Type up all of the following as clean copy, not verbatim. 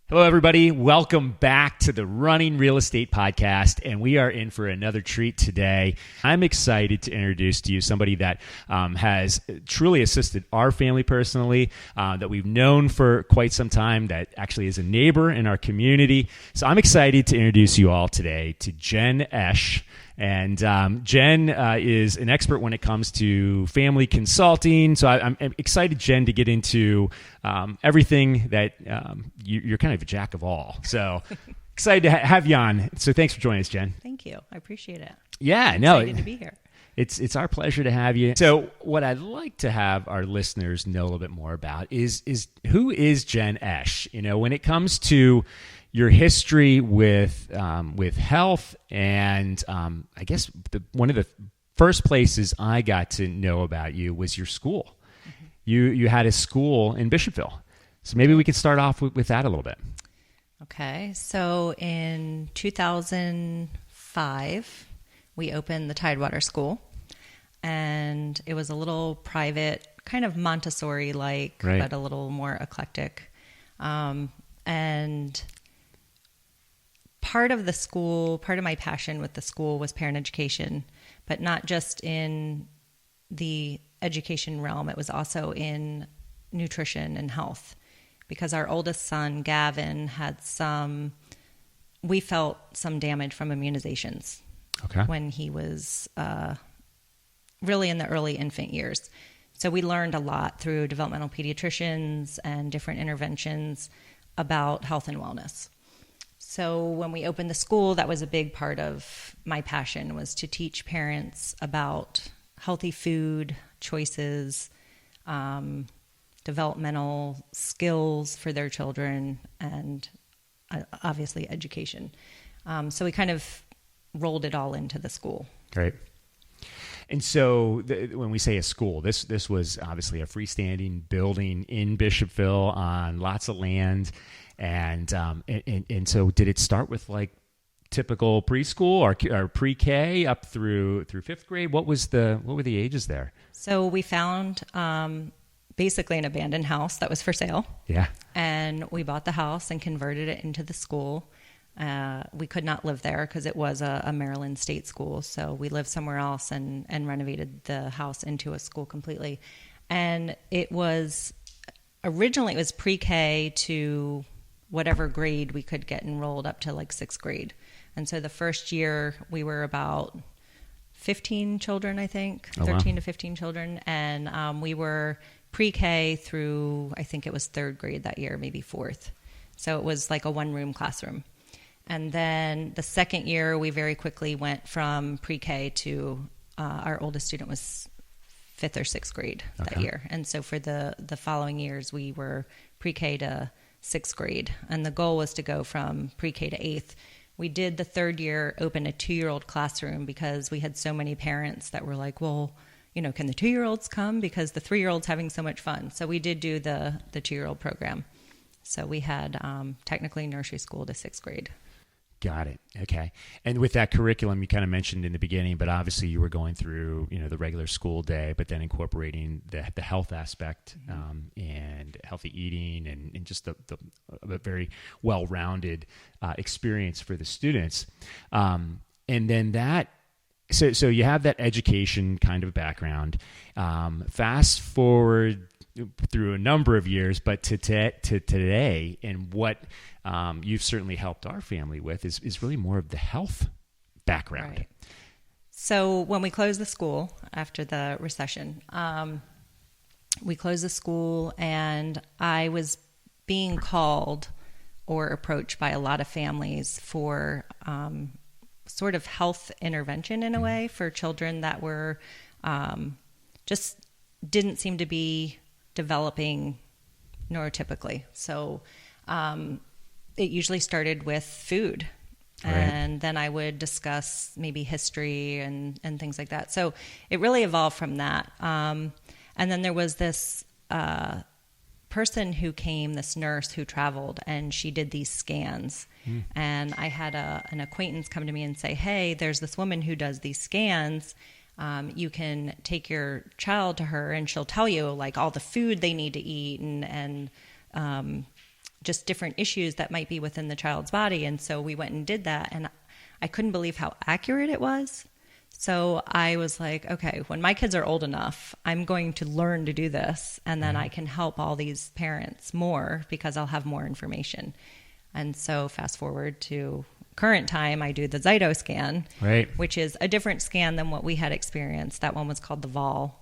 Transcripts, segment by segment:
Hello, everybody. Welcome back to the Running Real Estate Podcast, and we are in for another treat today. I'm excited to introduce to you somebody that has truly assisted our family personally, that we've known for quite some time, that actually is a neighbor in our community. So I'm excited to introduce you all today to Jen Esch. And Jen is an expert when it comes to family consulting. So I'm excited, Jen, to get into everything that you're kind of a jack of all. So excited to have you on. So thanks for joining us, Jen. Thank you. I appreciate it. Yeah, I'm excited to be here. It's our pleasure to have you. So what I'd like to have our listeners know a little bit more about is who is Jen Esch? You know, when it comes to your history with health, and I guess one of the first places I got to know about you was your school. Mm-hmm. You had a school in Bishopville, so maybe we could start off with that a little bit. Okay, so in 2005, we opened the Tidewater School, and it was a little private, kind of Montessori-like, right, but a little more eclectic, and part of the school, part of my passion with the school was parent education, but not just in the education realm. It was also in nutrition and health, because our oldest son, Gavin, had we felt some damage from immunizations when he was really in the early infant years. So we learned a lot through developmental pediatricians and different interventions about health and wellness. So when we opened the school, that was a big part of my passion, was to teach parents about healthy food choices, developmental skills for their children, and obviously education. So we kind of rolled it all into the school. Great. And so when we say a school, this was obviously a freestanding building in Bishopville on lots of land. And so did it start with like typical preschool or pre-K up through fifth grade? What were the ages there? So we found basically an abandoned house that was for sale. Yeah. And we bought the house and converted it into the school. We could not live there because it was a Maryland state school. So we lived somewhere else and renovated the house into a school completely. And originally it was pre-K to whatever grade we could get enrolled up to, like sixth grade. And so the first year we were about 15 children, I think, 13 to 15 children. And we were pre-K through, I think it was third grade that year, maybe fourth. So it was like a one-room classroom. And then the second year, we very quickly went from pre-K to our oldest student was fifth or sixth grade that year. And so for the following years, we were pre-K to sixth grade. And the goal was to go from pre-K to eighth. We did the third year open a 2-year-old classroom because we had so many parents that were like, well, you know, can the 2-year-olds come? Because the 3-year-old's having so much fun. So we did do the 2-year-old program. So we had technically nursery school to sixth grade. Got it. Okay. And with that curriculum, you kind of mentioned in the beginning, but obviously you were going through, you know, the regular school day, but then incorporating the health aspect, and healthy eating and just a very well-rounded experience for the students. And then so you have that education kind of background. Fast forward through a number of years, but to today, and what you've certainly helped our family with is really more of the health background. Right. So when we closed the school after the recession, we closed the school, and I was being called or approached by a lot of families for sort of health intervention in a way for children that were just didn't seem to be developing neurotypically. So it usually started with food. Right. And then I would discuss maybe history and things like that. So it really evolved from that. And then there was this person who came, this nurse who traveled, and she did these scans. And I had an acquaintance come to me and say, hey, there's this woman who does these scans. You can take your child to her and she'll tell you like all the food they need to eat and just different issues that might be within the child's body. And so we went and did that, and I couldn't believe how accurate it was. So I was like, okay, when my kids are old enough, I'm going to learn to do this, and then I can help all these parents more because I'll have more information. And so fast forward to current time, I do the ZYTO scan, right, which is a different scan than what we had experienced. That one was called the VOL,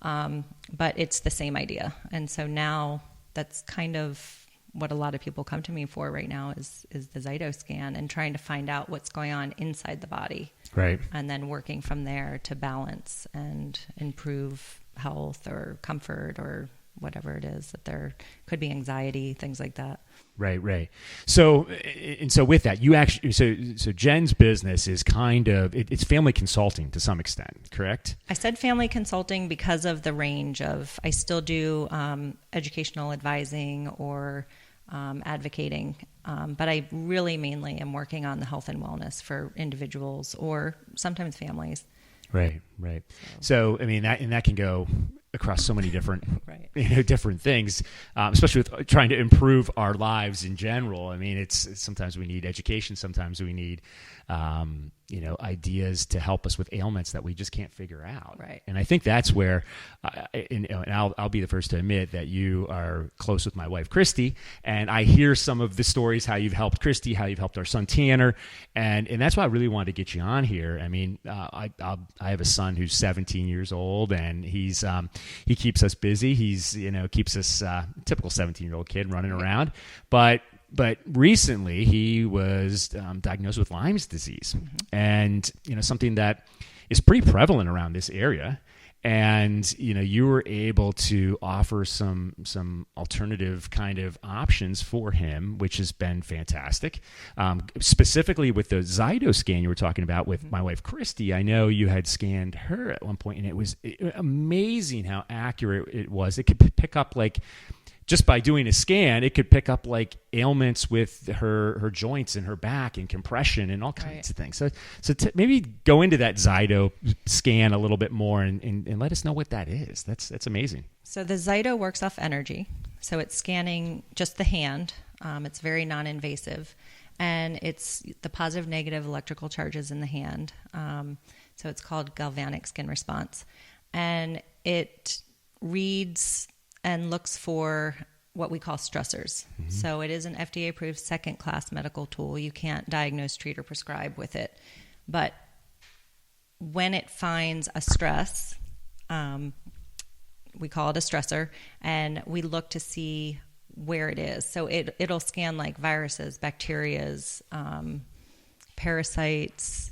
but it's the same idea. And so now that's kind of what a lot of people come to me for right now is the ZYTO scan, and trying to find out what's going on inside the body. Right. And then working from there to balance and improve health or comfort or whatever it is that there could be, anxiety, things like that. Right. So with that, you actually, so Jen's business is kind of, it's family consulting to some extent, correct? I said family consulting because of the range of, I still do educational advising or advocating, but I really mainly am working on the health and wellness for individuals or sometimes families. Right. So I mean, that can go across so many different, different things, especially with trying to improve our lives in general. I mean, it's sometimes we need education, sometimes we need, ideas to help us with ailments that we just can't figure out. Right. And I think that's where, and I'll be the first to admit that you are close with my wife, Christy, and I hear some of the stories, how you've helped Christy, how you've helped our son, Tanner. And that's why I really wanted to get you on here. I mean, I have a son who's 17 years old, and he keeps us busy. He's, keeps us, typical 17-year-old kid running around. But recently he was diagnosed with Lyme's disease, and something that is pretty prevalent around this area. And you were able to offer some alternative kind of options for him, which has been fantastic. Specifically with the ZYTO scan you were talking about with my wife Christy, I know you had scanned her at one point, and it was amazing how accurate it was. It could pick up just by doing a scan, it could pick up ailments with her joints and her back and compression and all kinds of things. So maybe go into that ZYTO scan a little bit more and let us know what that is. That's amazing. So the ZYTO works off energy. So it's scanning just the hand. It's very non-invasive, and it's the positive, negative electrical charges in the hand. So it's called galvanic skin response, and it reads and looks for what we call stressors. So it is an FDA-approved second-class medical tool. You can't diagnose, treat, or prescribe with it. But when it finds a stress, we call it a stressor, and we look to see where it is. So it'll scan viruses, bacterias, parasites,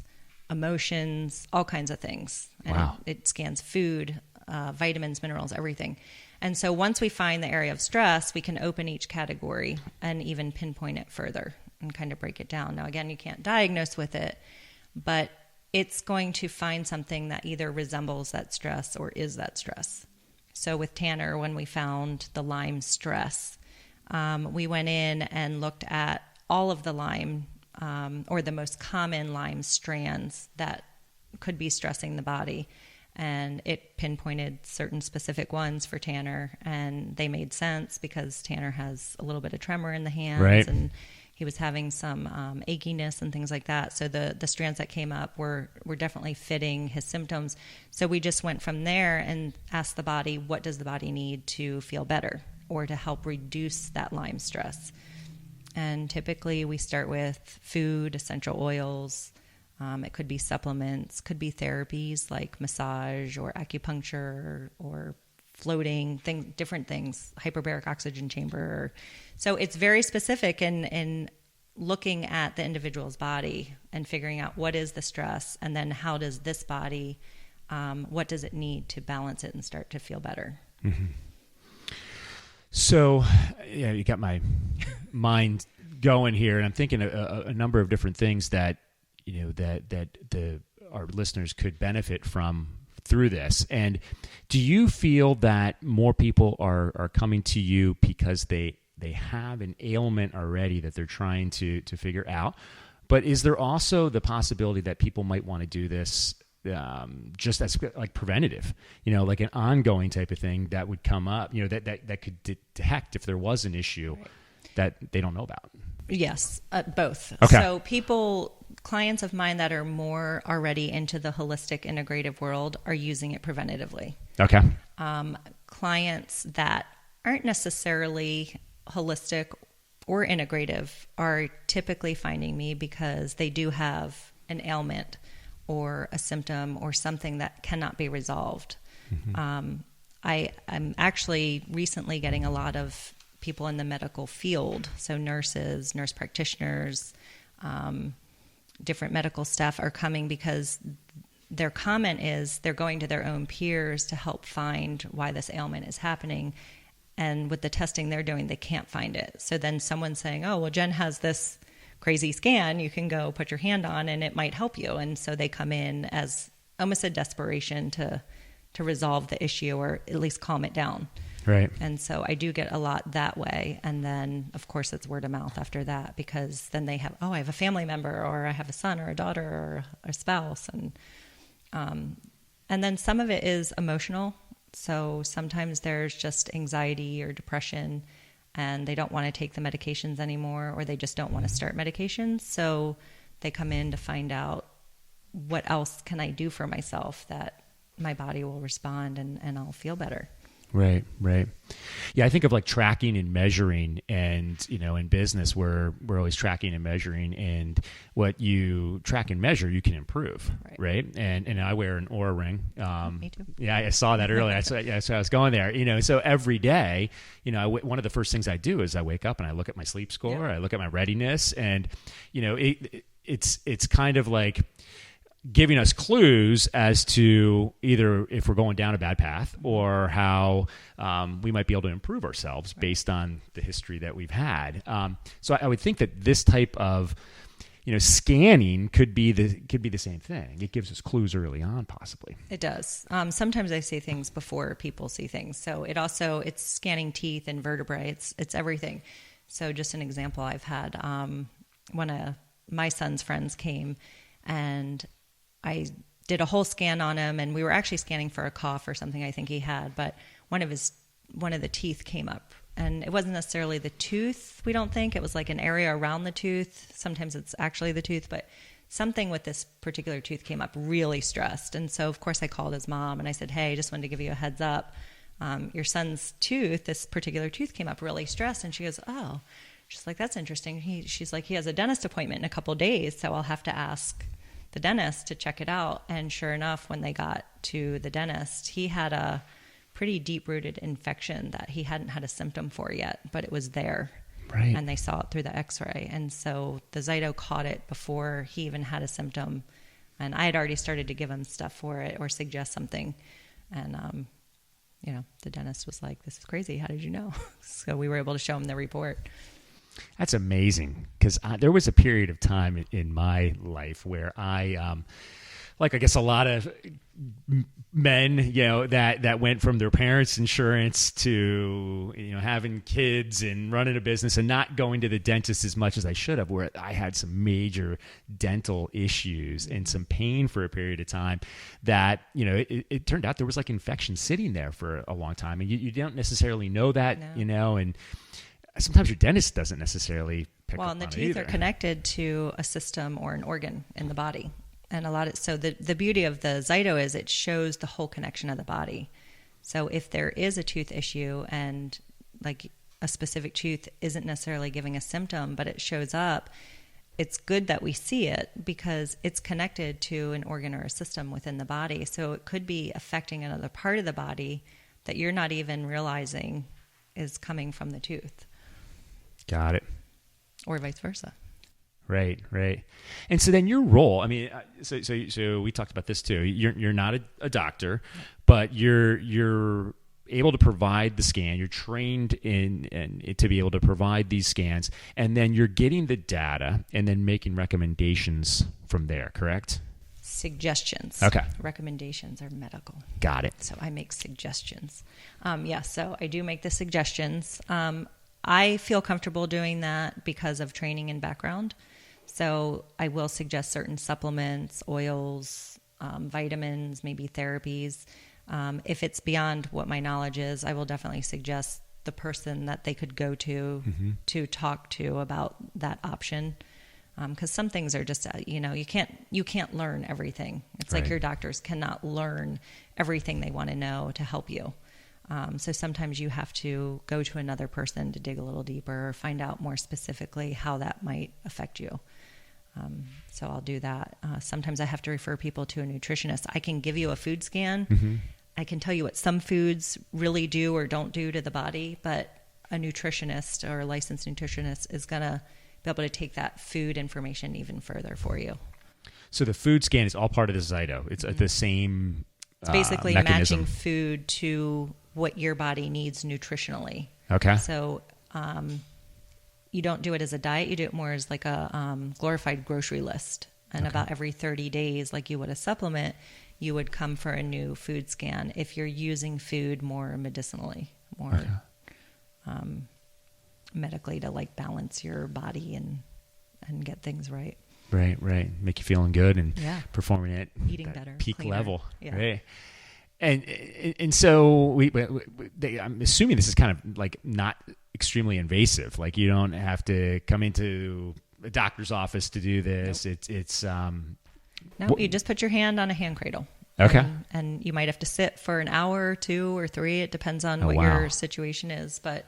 emotions, all kinds of things. And wow. It scans food, vitamins, minerals, everything. And so once we find the area of stress, we can open each category and even pinpoint it further and kind of break it down. Now, again, you can't diagnose with it, but it's going to find something that either resembles that stress or is that stress. So with Tanner, when we found the Lyme stress, we went in and looked at all of the Lyme or the most common Lyme strands that could be stressing the body. And it pinpointed certain specific ones for Tanner, and they made sense because Tanner has a little bit of tremor in the hands, and he was having some achiness and things like that. So the strands that came up were definitely fitting his symptoms. So we just went from there and asked the body, what does the body need to feel better or to help reduce that Lyme stress? And typically we start with food, essential oils. It could be supplements, could be therapies like massage or acupuncture or floating, different things, hyperbaric oxygen chamber. So it's very specific in looking at the individual's body and figuring out what is the stress, and then how does this body, what does it need to balance it and start to feel better. Mm-hmm. So, you got my mind going here, and I'm thinking a number of different things that our listeners could benefit from through this. And do you feel that more people are coming to you because they have an ailment already that they're trying to figure out? But is there also the possibility that people might want to do this just as preventative, like an ongoing type of thing that would come up, that could detect if there was an issue? Right. that they don't know about? Yes, both. Okay. So clients of mine that are more already into the holistic integrative world are using it preventatively. Okay. Clients that aren't necessarily holistic or integrative are typically finding me because they do have an ailment or a symptom or something that cannot be resolved. Mm-hmm. I'm actually recently getting a lot of people in the medical field, so nurses, nurse practitioners, different medical staff are coming because their comment is they're going to their own peers to help find why this ailment is happening. And with the testing they're doing, they can't find it. So then someone's saying, oh, well, Jen has this crazy scan you can go put your hand on and it might help you. And so they come in as almost a desperation to resolve the issue or at least calm it down. Right. And so I do get a lot that way. And then, of course, it's word of mouth after that, because then they have, I have a family member, or I have a son or a daughter or a spouse. And then some of it is emotional. So sometimes there's just anxiety or depression and they don't want to take the medications anymore, or they just don't want to start medications. So they come in to find out, what else can I do for myself that my body will respond and I'll feel better. Right. Yeah, I think of like tracking and measuring, and in business we're always tracking and measuring, and what you track and measure you can improve, right? And I wear an Oura ring. Me too. Yeah, I saw that earlier. So I was going there. So every day, one of the first things I do is I wake up and I look at my sleep score, I look at my readiness, and it's kind of like giving us clues as to either if we're going down a bad path or how we might be able to improve ourselves based on the history that we've had. So I would think that this type of scanning could be the same thing. It gives us clues early on, possibly. It does. Sometimes I see things before people see things. So it's scanning teeth and vertebrae. It's everything. So just an example I've had, one of my son's friends came and I did a whole scan on him, and we were actually scanning for a cough or something I think he had, but one of the teeth came up, and it wasn't necessarily the tooth, we don't think. It was like an area around the tooth. Sometimes it's actually the tooth, but something with this particular tooth came up really stressed. And so, of course, I called his mom, and I said, hey, just wanted to give you a heads up. Your son's tooth, this particular tooth came up really stressed. And she goes, oh. She's like, that's interesting. She's like, he has a dentist appointment in a couple of days, so I'll have to ask the dentist to check it out. And sure enough, when they got to the dentist, he had a pretty deep-rooted infection that he hadn't had a symptom for yet, but it was there. Right. And they saw it through the x-ray. And so the ZYTO caught it before he even had a symptom. And I had already started to give him stuff for it or suggest something. And, the dentist was like, this is crazy. How did you know? So we were able to show him the report. That's amazing, because there was a period of time in my life where I guess a lot of men, that went from their parents' insurance to, having kids and running a business and not going to the dentist as much as I should have, where I had some major dental issues and some pain for a period of time that, it turned out there was like infection sitting there for a long time. And you don't necessarily know that, and sometimes your dentist doesn't necessarily pick up on it. Well, and the teeth are connected to a system or an organ in the body. And so the beauty of the ZYTO is it shows the whole connection of the body. So if there is a tooth issue and like a specific tooth isn't necessarily giving a symptom, but it shows up, it's good that we see it because it's connected to an organ or a system within the body. So it could be affecting another part of the body that you're not even realizing is coming from the tooth. Got it. Or vice versa. Right. And so then your role, so we talked about this too. You're not a doctor, but you're able to provide the scan. You're trained to be able to provide these scans, and then you're getting the data and then making recommendations from there, correct? Suggestions. Okay. Recommendations are medical. Got it. So I make suggestions. So I do make the suggestions. I feel comfortable doing that because of training and background. So I will suggest certain supplements, oils, vitamins, maybe therapies. If it's beyond what my knowledge is, I will definitely suggest the person that they could go to talk to about that option. Because some things are just, you can't learn everything. It's like your doctors cannot learn everything they want to know to help you. So sometimes you have to go to another person to dig a little deeper or find out more specifically how that might affect you. So I'll do that. Sometimes I have to refer people to a nutritionist. I can give you a food scan. I can tell you what some foods really do or don't do to the body, but a nutritionist or a licensed nutritionist is going to be able to take that food information even further for you. So the food scan is all part of the ZYTO. It's the same It's basically mechanism. matching food to what your body needs nutritionally. Okay. So you don't do it as a diet. You do it more as like a glorified grocery list. And about every 30 days, like you would a supplement, you would come for a new food scan if you're using food more medicinally, more medically to like balance your body and get things right. Right. Make you feeling good and performing at eating better, peak cleaner. level. Yeah. Right. And so I'm assuming this is kind of like not extremely invasive. Like you don't have to come into a doctor's office to do this. Nope. It's No, you just put your hand on a hand cradle. Okay. And you might have to sit for an hour or 2 or 3. It depends on what your situation is. But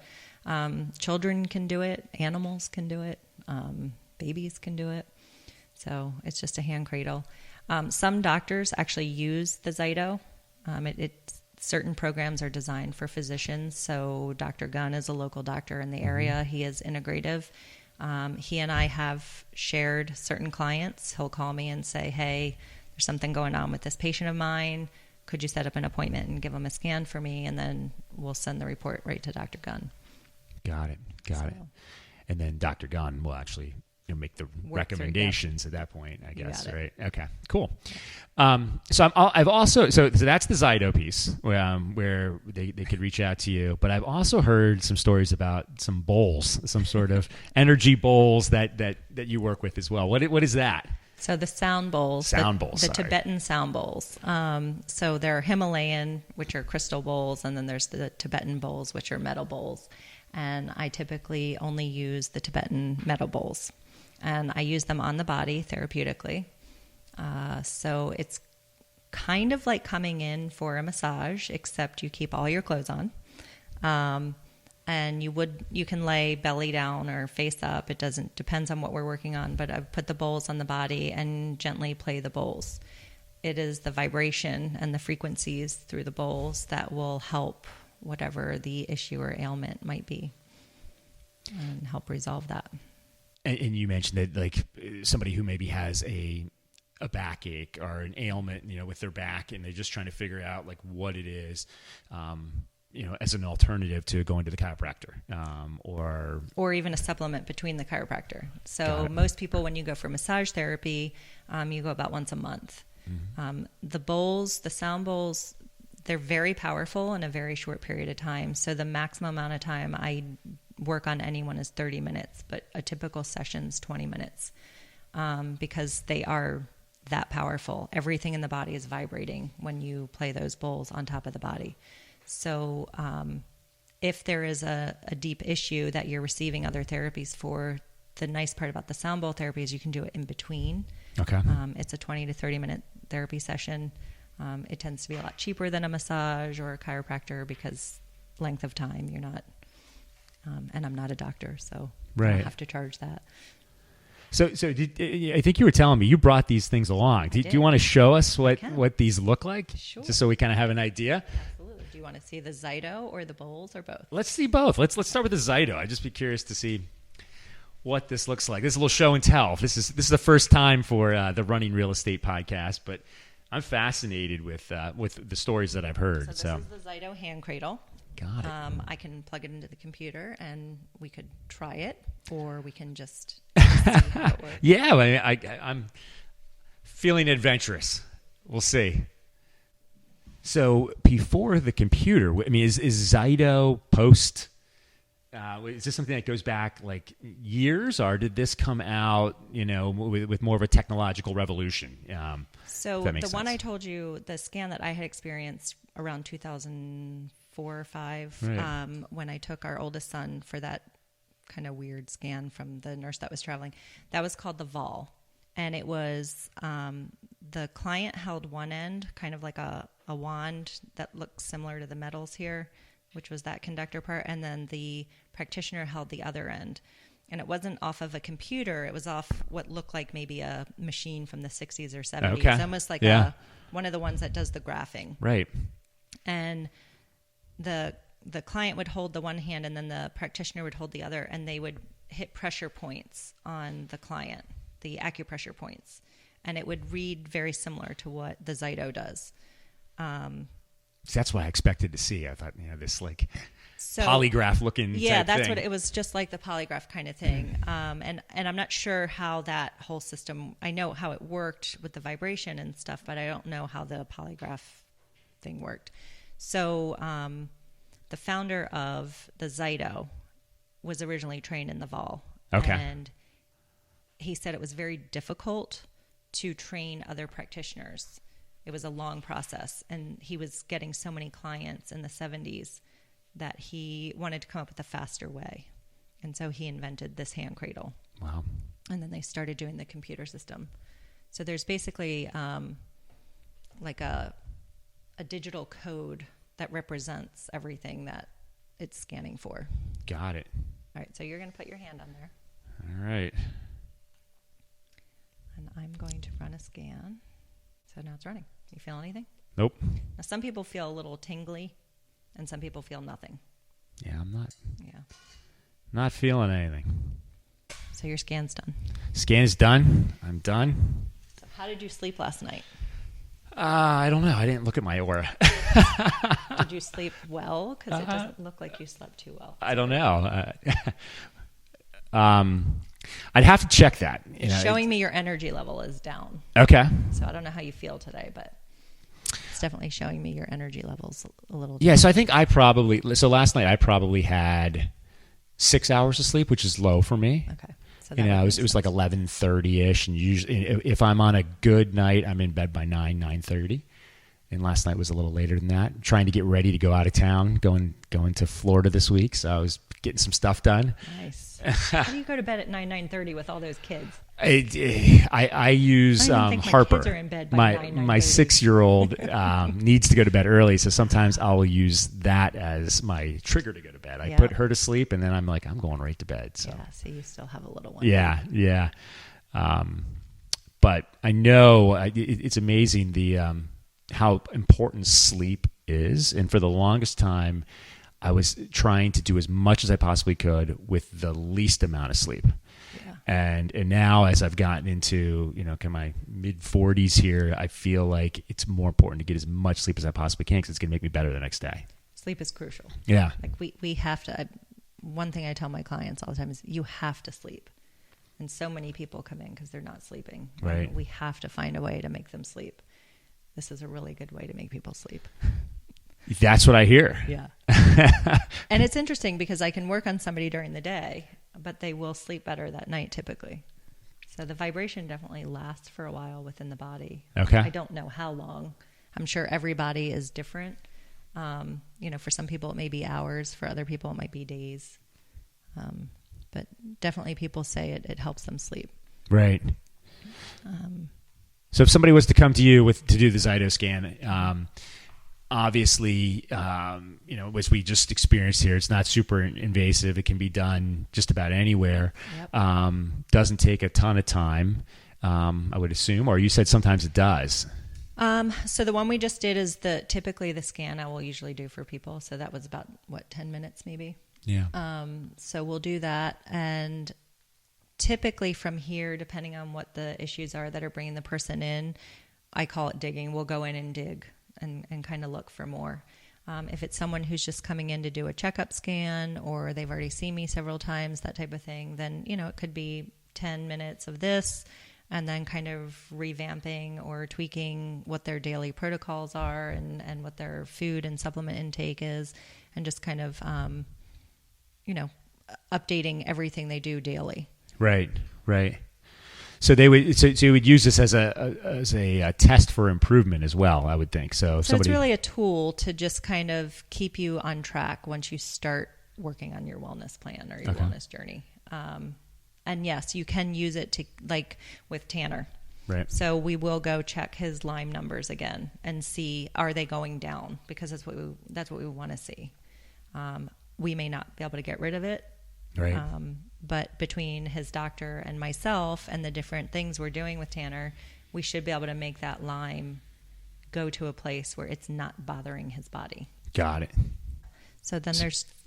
children can do it. Animals can do it. Babies can do it. So it's just a hand cradle. Some doctors actually use the ZYTO. Certain programs are designed for physicians. So Dr. Gunn is a local doctor in the area. He is integrative. He and I have shared certain clients. He'll call me and say, hey, there's something going on with this patient of mine. Could you set up an appointment and give him a scan for me? And then we'll send the report right to Dr. Gunn. Got it. And then Dr. Gunn will actually make the recommendations at that point, I guess, right? Okay, cool. So I've also so that's the ZYTO piece where they could reach out to you. But I've also heard some stories about some bowls, some sort of energy bowls that you work with as well. What is that? So the sound bowls, the Tibetan sound bowls. So there are Himalayan, which are crystal bowls, and then there's the Tibetan bowls, which are metal bowls. And I typically only use the Tibetan metal bowls. And I use them on the body therapeutically. So it's kind of like coming in for a massage, except you keep all your clothes on. And you can lay belly down or face up. It depends on what we're working on, but I've put the bowls on the body and gently play the bowls. It is the vibration and the frequencies through the bowls that will help whatever the issue or ailment might be and help resolve that. And you mentioned that like somebody who maybe has a backache or an ailment, with their back, and they're just trying to figure out like what it is, as an alternative to going to the chiropractor, or even a supplement between the chiropractor. So most people, when you go for massage therapy, you go about once a month. Mm-hmm. The sound bowls, they're very powerful in a very short period of time. So the maximum amount of time I work on anyone is 30 minutes, but a typical session's 20 minutes, because they are that powerful. Everything in the body is vibrating when you play those bowls on top of the body. So if there is a deep issue that you're receiving other therapies for, the nice part about the sound bowl therapy is you can do it in between. Okay. It's a 20 to 30 minute therapy session. It tends to be a lot cheaper than a massage or a chiropractor because length of time, you're not, and I'm not a doctor, so I don't have to charge that. So I think you were telling me you brought these things along. Do you want to show us what these look like? Sure. Just so we kind of have an idea. Absolutely. Do you want to see the ZYTO or the bowls or both? Let's see both. Let's start with the ZYTO. I'd just be curious to see what this looks like. This is a little show and tell. This is the first time for the Running Real Estate podcast, but I'm fascinated with the stories that I've heard. So this is the ZYTO hand cradle. Got it. I can plug it into the computer and we could try it, or we can just see how it works. Yeah, I'm feeling adventurous. We'll see. So before the computer, I mean, is ZYTO post? Is this something that goes back like years, or did this come out, with more of a technological revolution? So the one I told you, the scan that I had experienced around 2005 4 or 5, Right. when I took our oldest son for that kind of weird scan from the nurse that was traveling. That was called the vol. And it was, the client held one end, kind of like a wand that looks similar to the metals here, which was that conductor part. And then the practitioner held the other end. And it wasn't off of a computer. It was off what looked like maybe a machine from the 60s or 70s. Okay. Almost like one of the ones that does the graphing. Right. And the client would hold the one hand and then the practitioner would hold the other, and they would hit pressure points on the client, the acupressure points. And it would read very similar to what the ZYTO does. That's what I expected to see. I thought, this like polygraph looking type that's thing. what it was, just like the polygraph kind of thing. And I'm not sure how that whole system, I know how it worked with the vibration and stuff, but I don't know how the polygraph thing worked. So the founder of the ZYTO was originally trained in the vol. Okay. And he said it was very difficult to train other practitioners. It was a long process, and he was getting so many clients in the 70s that he wanted to come up with a faster way. And so he invented this hand cradle. Wow. And then they started doing the computer system. So there's basically like a digital code that represents everything that it's scanning for. Got it. All right, so you're going to put your hand on there. All right. And I'm going to run a scan. So now it's running. You feel anything? Nope. Now, some people feel a little tingly, and some people feel nothing. Yeah, I'm Yeah. not feeling anything. So your scan's done. Scan is done. I'm done. So how did you sleep last night? I don't know. I didn't look at my aura. Did you sleep well? Because it doesn't look like you slept too well. I don't know. I'd have to check that. It's showing me your energy level is down. Okay. So I don't know how you feel today, but it's definitely showing me your energy levels a little down. Yeah, so I think last night I probably had 6 hours of sleep, which is low for me. Okay. So it was like 11:30ish, and usually if I'm on a good night, I'm in bed by 9:30. And last night was a little later than that. Trying to get ready to go out of town, going to Florida this week, so I was getting some stuff done. Nice. How do you go to bed at 9:30 with all those kids? I use I don't think Harper. My kids are in bed by my 6-year-old needs to go to bed early, so sometimes I'll use that as my trigger to go to bed. I put her to sleep, and then I'm like, I'm going right to bed. So. Yeah, so you still have a little one. Yeah. But I know it's amazing how important sleep is, and for the longest time, I was trying to do as much as I possibly could with the least amount of sleep. Yeah. And now, as I've gotten into kind of my mid 40s here, I feel like it's more important to get as much sleep as I possibly can, because it's going to make me better the next day. Sleep is crucial. Yeah. Like we have to. One thing I tell my clients all the time is you have to sleep. And so many people come in because they're not sleeping. Right. And we have to find a way to make them sleep. This is a really good way to make people sleep. That's what I hear. Yeah. And it's interesting because I can work on somebody during the day, but they will sleep better that night typically. So the vibration definitely lasts for a while within the body. Okay. I don't know how long. I'm sure everybody is different. For some people it may be hours. For other people it might be days. But definitely people say it helps them sleep. Right. So if somebody was to come to you to do the ZYTO scan, obviously, as we just experienced here, it's not super invasive. It can be done just about anywhere. Yep. Doesn't take a ton of time, I would assume, or you said sometimes it does. So the one we just did is typically the scan I will usually do for people. So that was about 10 minutes maybe. Yeah. So we'll do that, and typically from here, depending on what the issues are that are bringing the person in, I call it digging. We'll go in and dig and kind of look for more. If it's someone who's just coming in to do a checkup scan, or they've already seen me several times, that type of thing, then, it could be 10 minutes of this, and then kind of revamping or tweaking what their daily protocols are and what their food and supplement intake is, and just kind of, updating everything they do daily. Right. So they would so you would use this as a test for improvement as well, I would think. So it's really a tool to just kind of keep you on track once you start working on your wellness plan or your wellness journey. And yes, you can use it to, like with Tanner. Right. So we will go check his Lyme numbers again and see, are they going down? Because that's what we want to see. We may not be able to get rid of it. Right. But between his doctor and myself and the different things we're doing with Tanner, we should be able to make that Lyme go to a place where it's not bothering his body. Got it. So then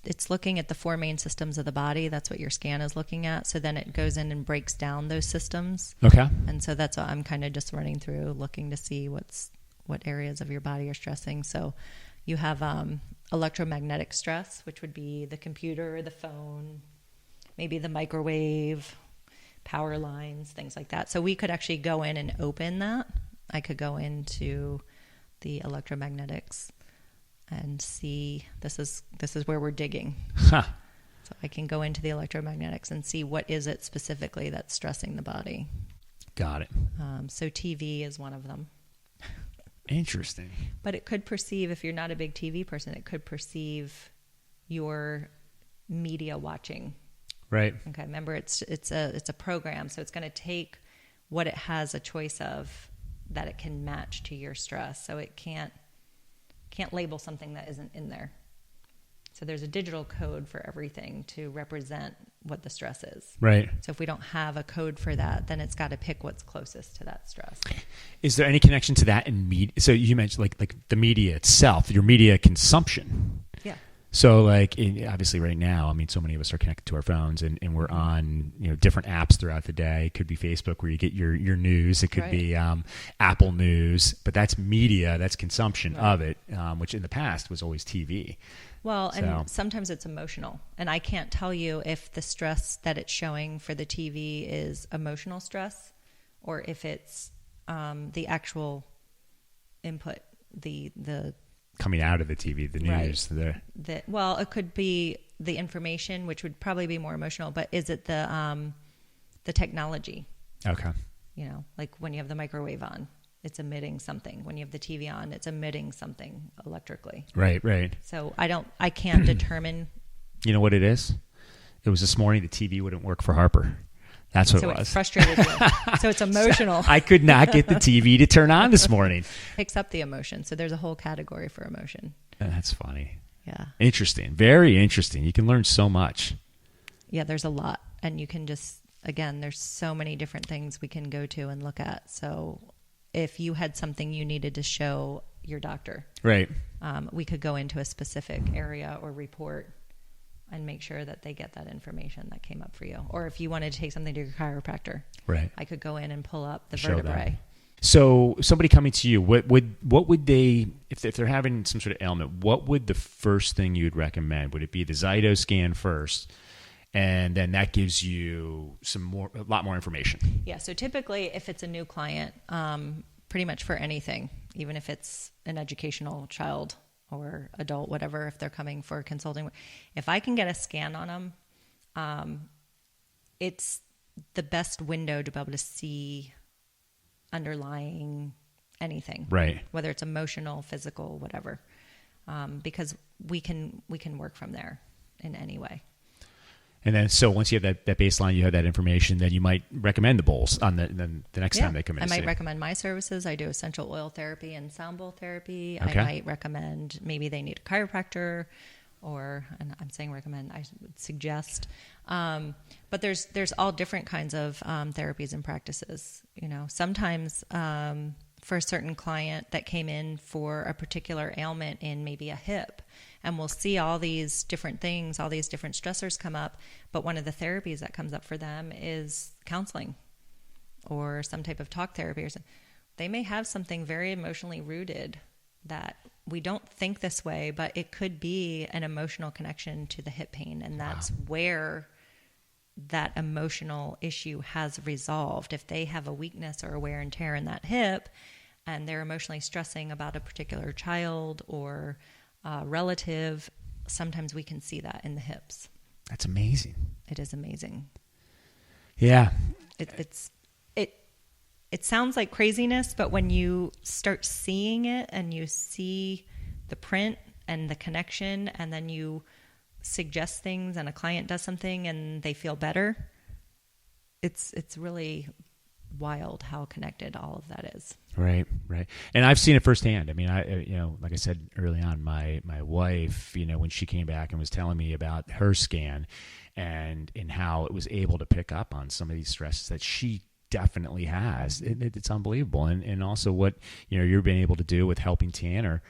it's looking at the 4 main systems of the body. That's what your scan is looking at. So then it goes in and breaks down those systems. Okay. And so that's what I'm kind of just running through, looking to see what areas of your body are stressing. So you have electromagnetic stress, which would be the computer, the phone, maybe the microwave, power lines, things like that. So we could actually go in and open that. I could go into the electromagnetics and see, this is where we're digging. Huh. So I can go into the electromagnetics and see what is it specifically that's stressing the body. Got it. So TV is one of them. Interesting. But it could perceive, if you're not a big TV person, it could perceive your media watching. Right. Okay. Remember, it's a program, so it's going to take what it has a choice of that it can match to your stress. So it can't label something that isn't in there. So there's a digital code for everything to represent what the stress is. Right. So if we don't have a code for that, then it's got to pick what's closest to that stress. Is there any connection to that in media? So you mentioned like the media itself, your media consumption. Yeah. So like obviously right now, I mean, so many of us are connected to our phones and we're on, different apps throughout the day. It could be Facebook where you get your news. It could be Apple News, but that's media, that's consumption of it, which in the past was always TV. Well, and sometimes it's emotional. And I can't tell you if the stress that it's showing for the TV is emotional stress or if it's the actual input, the coming out of the TV, the news. Right. Well, it could be the information, which would probably be more emotional, but is it the technology? Okay. Like when you have the microwave on, it's emitting something. When you have the TV on, it's emitting something electrically. Right, right. So I can't determine. You know what it is? It was this morning the TV wouldn't work for Harper. That's what it was. So it frustrated you. So it's emotional. I could not get the TV to turn on this morning. Picks up the emotion. So there's a whole category for emotion. That's funny. Yeah. Interesting. Very interesting. You can learn so much. Yeah, there's a lot. And you can just, again, there's so many different things we can go to and look at. So if you had something you needed to show your doctor, right, we could go into a specific area or report and make sure that they get that information that came up for you. Or if you wanted to take something to your chiropractor, right, I could go in and pull up the vertebrae. So somebody coming to you, what would they, if they're having some sort of ailment, what would the first thing you'd recommend? Would it be the ZYTO scan first? And then that gives you a lot more information. Yeah. So typically if it's a new client, pretty much for anything, even if it's an educational child or adult, whatever, if they're coming for consulting, if I can get a scan on them, it's the best window to be able to see underlying anything, right? Whether it's emotional, physical, whatever, because we can work from there in any way. And then, so once you have that baseline, you have that information, then you might recommend the bowls on the next time they come in. I might recommend my services. I do essential oil therapy and sound bowl therapy. Okay. I might recommend maybe they need a chiropractor, and I'm saying recommend, I would suggest. But there's all different kinds of therapies and practices. Sometimes for a certain client that came in for a particular ailment in maybe a hip, and we'll see all these different things, all these different stressors come up, but one of the therapies that comes up for them is counseling or some type of talk therapy or something. They may have something very emotionally rooted that we don't think this way, but it could be an emotional connection to the hip pain, and that's where that emotional issue has resolved. If they have a weakness or a wear and tear in that hip and they're emotionally stressing about a particular child or relative, sometimes we can see that in the hips. That's amazing. It is amazing. Yeah. it sounds like craziness, but when you start seeing it and you see the print and the connection, and then you suggest things and a client does something and they feel better, it's really wild how connected all of that is. Right. And I've seen it firsthand. I mean, like I said early on, my wife, when she came back and was telling me about her scan and how it was able to pick up on some of these stresses that she definitely has, it's unbelievable. And also what, you're being able to do with helping Tanner,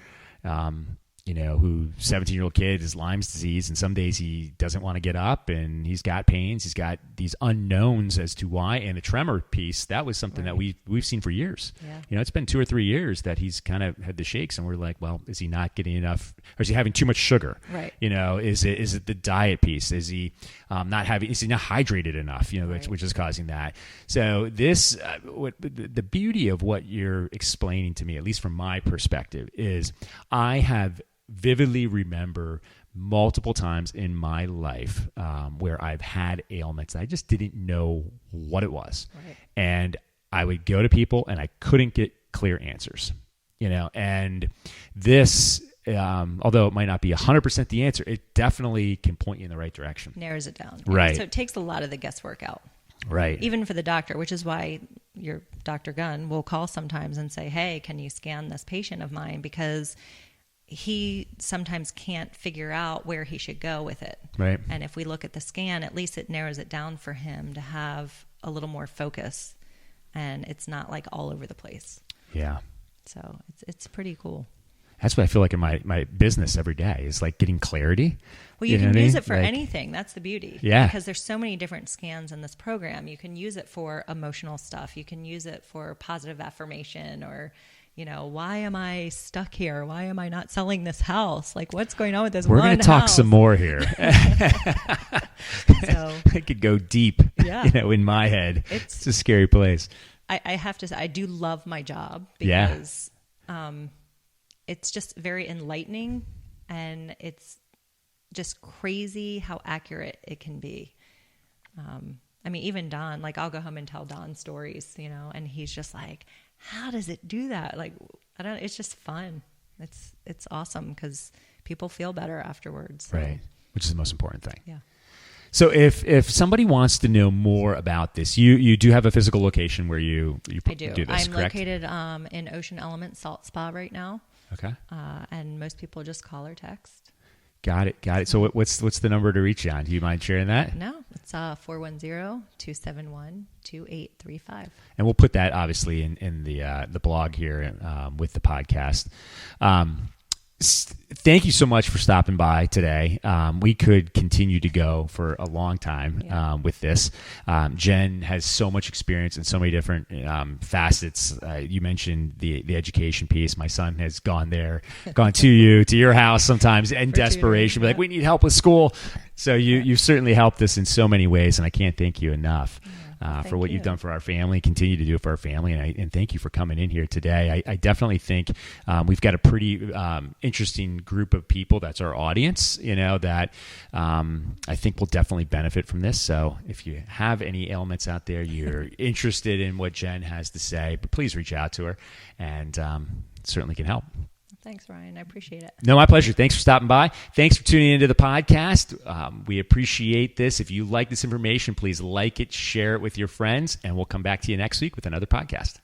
who 17-year-old kid has Lyme's disease, and some days he doesn't want to get up and he's got pains. He's got these unknowns as to why. And the tremor piece, that was something that we've seen for years. Yeah. It's been 2 or 3 years that he's kind of had the shakes, and we're like, well, is he not getting enough, or is he having too much sugar? Right. Is it the diet piece? Is he is he not hydrated enough? Which is causing that. So this, the beauty of what you're explaining to me, at least from my perspective, is I have vividly remember multiple times in my life where I've had ailments that I just didn't know what it was. Right. And I would go to people and I couldn't get clear answers, and this, although it might not be 100% the answer, it definitely can point you in the right direction. Narrows it down. Right. So it takes a lot of the guesswork out. Right. Even for the doctor, which is why your Dr. Gunn will call sometimes and say, hey, can you scan this patient of mine? Because he sometimes can't figure out where he should go with it. Right. And if we look at the scan, at least it narrows it down for him to have a little more focus, and it's not like all over the place. Yeah. So it's pretty cool. That's what I feel like in my business every day is like getting clarity. Well, you can use it for anything. That's the beauty. Yeah. Because there's so many different scans in this program. You can use it for emotional stuff. You can use it for positive affirmation, or why am I stuck here? Why am I not selling this house? Like, what's going on with this one house? We're going to talk some more here. So I could go deep, in my head. It's a scary place. I have to say, I do love my job because it's just very enlightening, and it's just crazy how accurate it can be. I mean, even Don, like I'll go home and tell Don stories, and he's just like, how does it do that? Like, it's just fun. It's awesome because people feel better afterwards. So. Right. Which is the most important thing. Yeah. So if somebody wants to know more about this, you do have a physical location where you I do. Do this, I'm correct? located in Ocean Element Salt Spa right now. Okay. And most people just call or text. Got it. So what's the number to reach you on? Do you mind sharing that? No, it's 410-271-2835. And we'll put that obviously in the blog here with the podcast. Thank you so much for stopping by today. We could continue to go for a long time with this. Jen has so much experience in so many different facets. You mentioned the education piece. My son has gone to your house sometimes in desperation. We're like, we need help with school. So you've certainly helped us in so many ways, and I can't thank you enough. For what you've done for our family, continue to do for our family, and thank you for coming in here today. I definitely think we've got a pretty interesting group of people that's our audience, that I think will definitely benefit from this. So if you have any ailments out there, you're interested in what Jen has to say, but please reach out to her, and certainly can help. Thanks, Ryan. I appreciate it. No, my pleasure. Thanks for stopping by. Thanks for tuning into the podcast. We appreciate this. If you like this information, please like it, share it with your friends, and we'll come back to you next week with another podcast.